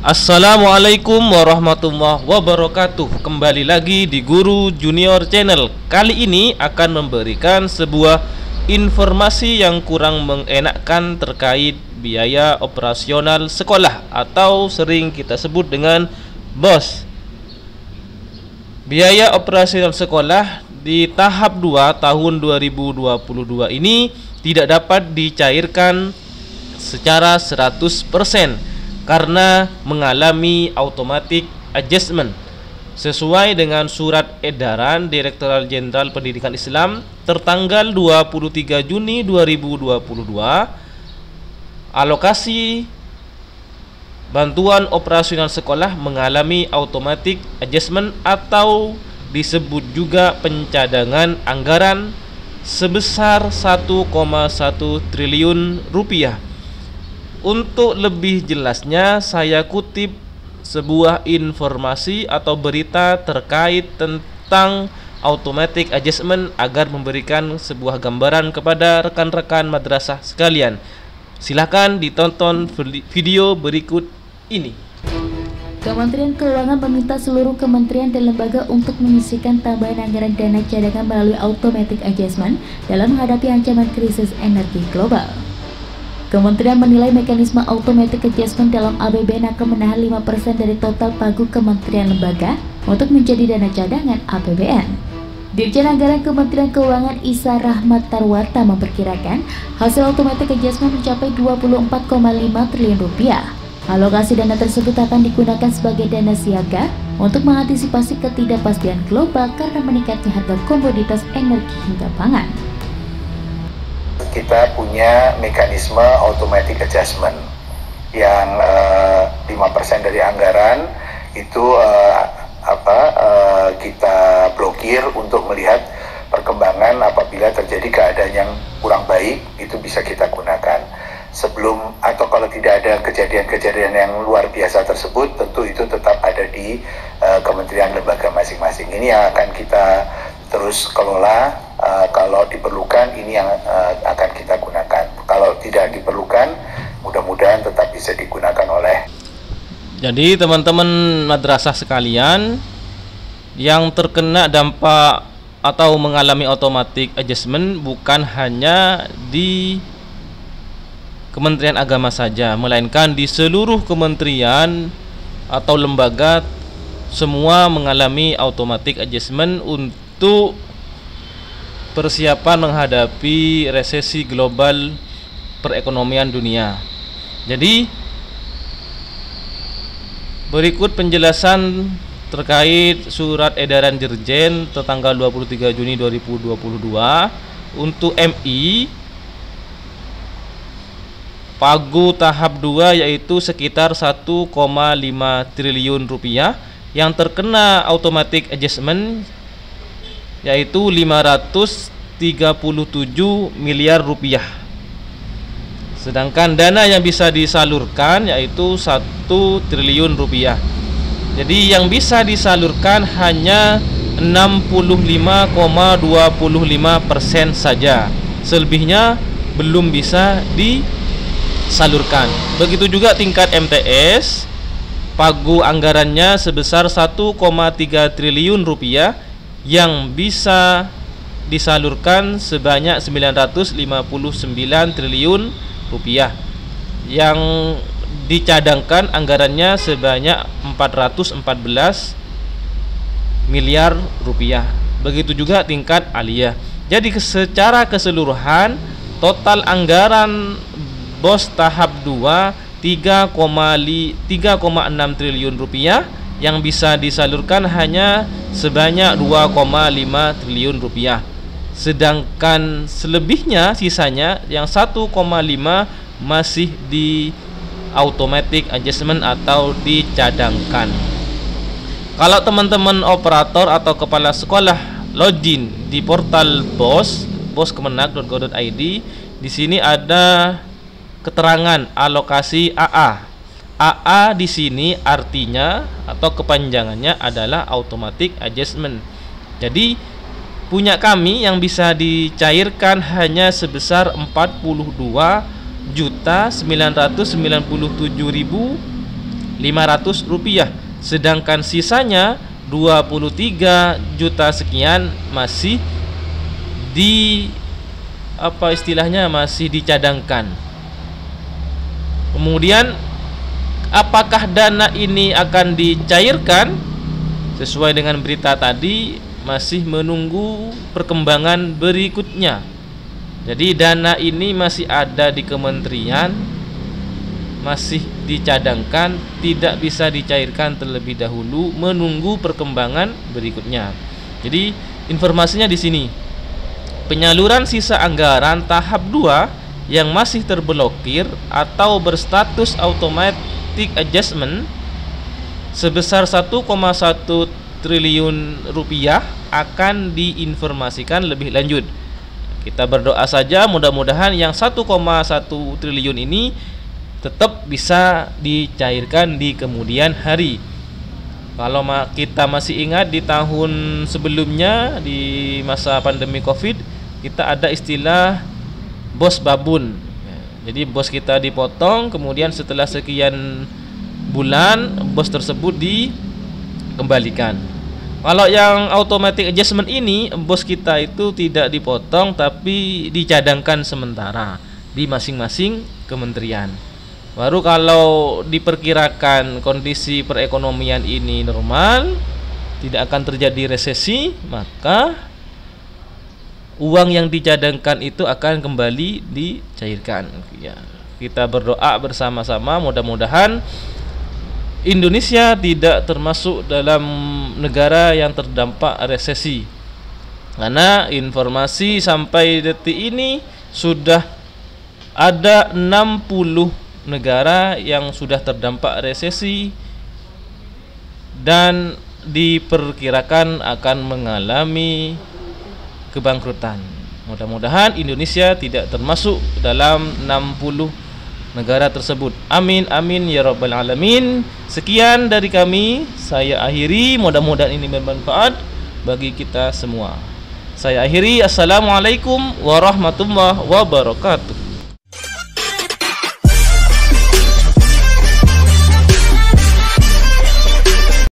Assalamualaikum warahmatullahi wabarakatuh. Kembali lagi di Guru Junior Channel. Kali ini akan memberikan sebuah informasi yang kurang mengenakkan terkait biaya operasional sekolah atau sering kita sebut dengan BOS. Biaya operasional sekolah di tahap 2 tahun 2022 ini tidak dapat dicairkan secara 100% karena mengalami automatic adjustment sesuai dengan surat edaran Direktorat Jenderal Pendidikan Islam tertanggal 23 Juni 2022. Alokasi bantuan operasional sekolah mengalami automatic adjustment atau disebut juga pencadangan anggaran sebesar 1,1 triliun rupiah. Untuk lebih jelasnya, saya kutip sebuah informasi atau berita terkait tentang automatic adjustment agar memberikan sebuah gambaran kepada rekan-rekan madrasah sekalian. Silakan ditonton video berikut ini. Kementerian Keuangan meminta seluruh kementerian dan lembaga untuk menyisihkan tambahan anggaran dana cadangan melalui automatic adjustment dalam menghadapi ancaman krisis energi global. Kementerian menilai mekanisme automatic adjustment dalam APBN akan menahan 5% dari total pagu kementerian lembaga untuk menjadi dana cadangan APBN. Dirjen Anggaran Kementerian Keuangan Isa Rahmat Tarwata memperkirakan hasil automatic adjustment mencapai 24,5 triliun rupiah. Alokasi dana tersebut akan digunakan sebagai dana siaga untuk mengantisipasi ketidakpastian global karena meningkatnya harga komoditas energi hingga pangan. Kita punya mekanisme automatic adjustment yang 5% dari anggaran itu kita blokir untuk melihat perkembangan apabila terjadi keadaan yang kurang baik, itu bisa kita gunakan. Sebelum atau kalau tidak ada kejadian-kejadian yang luar biasa tersebut, tentu itu tetap ada di kementerian lembaga masing-masing. Ini yang akan kita terus kelola. Kalau diperlukan ini yang akan kita gunakan. Kalau tidak diperlukan, mudah-mudahan tetap bisa digunakan oleh. Jadi teman-teman madrasah sekalian yang terkena dampak atau mengalami automatic adjustment bukan hanya di Kementerian Agama saja, melainkan di seluruh kementerian atau lembaga semua mengalami automatic adjustment untuk persiapan menghadapi resesi global perekonomian dunia. Jadi berikut penjelasan terkait surat edaran Dirjen tertanggal 23 Juni 2022 untuk MI pagu tahap 2 yaitu sekitar 1,5 triliun rupiah yang terkena automatic adjustment yaitu 537 miliar rupiah. Sedangkan dana yang bisa disalurkan yaitu 1 triliun rupiah. Jadi yang bisa disalurkan hanya 65,25% saja. Selebihnya belum bisa disalurkan. Begitu juga tingkat MTS, pagu anggarannya sebesar 1,3 triliun rupiah yang bisa disalurkan sebanyak 959 triliun rupiah, yang dicadangkan anggarannya sebanyak 414 miliar rupiah. Begitu juga tingkat aliyah. Jadi secara keseluruhan total anggaran BOS tahap 2 3,6 triliun rupiah yang bisa disalurkan hanya sebanyak 2,5 triliun rupiah. Sedangkan selebihnya sisanya yang 1,5 masih di automatic adjustment atau dicadangkan. Kalau teman-teman operator atau kepala sekolah login di portal boskemenag.go.id, di sini ada keterangan alokasi AA. AA di sini artinya atau kepanjangannya adalah automatic adjustment. Jadi punya kami yang bisa dicairkan hanya sebesar 42.997.000 rupiah, sedangkan sisanya 23 juta sekian masih masih dicadangkan. Kemudian apakah dana ini akan dicairkan? Sesuai dengan berita tadi, masih menunggu perkembangan berikutnya. Jadi dana ini masih ada di kementerian, masih dicadangkan, tidak bisa dicairkan terlebih dahulu, menunggu perkembangan berikutnya. Jadi informasinya di sini. Penyaluran sisa anggaran tahap 2 yang masih terblokir atau berstatus automatic adjustment sebesar 1,1 triliun rupiah akan diinformasikan lebih lanjut. Kita berdoa saja mudah-mudahan yang 1,1 triliun ini tetap bisa dicairkan di kemudian hari. Kalau kita masih ingat di tahun sebelumnya, di masa pandemi Covid, kita ada istilah bos babun. Jadi bos kita dipotong, kemudian setelah sekian bulan bos tersebut dikembalikan. Kalau yang automatic adjustment ini, bos kita itu tidak dipotong tapi dicadangkan sementara di masing-masing kementerian. Baru kalau diperkirakan kondisi perekonomian ini normal, tidak akan terjadi resesi, maka uang yang dicadangkan itu akan kembali dicairkan. Ya, kita berdoa bersama-sama mudah-mudahan Indonesia tidak termasuk dalam negara yang terdampak resesi. Karena informasi sampai detik ini sudah ada 60 negara yang sudah terdampak resesi dan diperkirakan akan mengalami kebangkrutan. Mudah-mudahan Indonesia tidak termasuk dalam 60 negara tersebut. Amin amin ya rabbal alamin. Sekian dari kami, saya akhiri, mudah-mudahan ini bermanfaat bagi kita semua. Saya akhiri, assalamualaikum warahmatullahi wabarakatuh.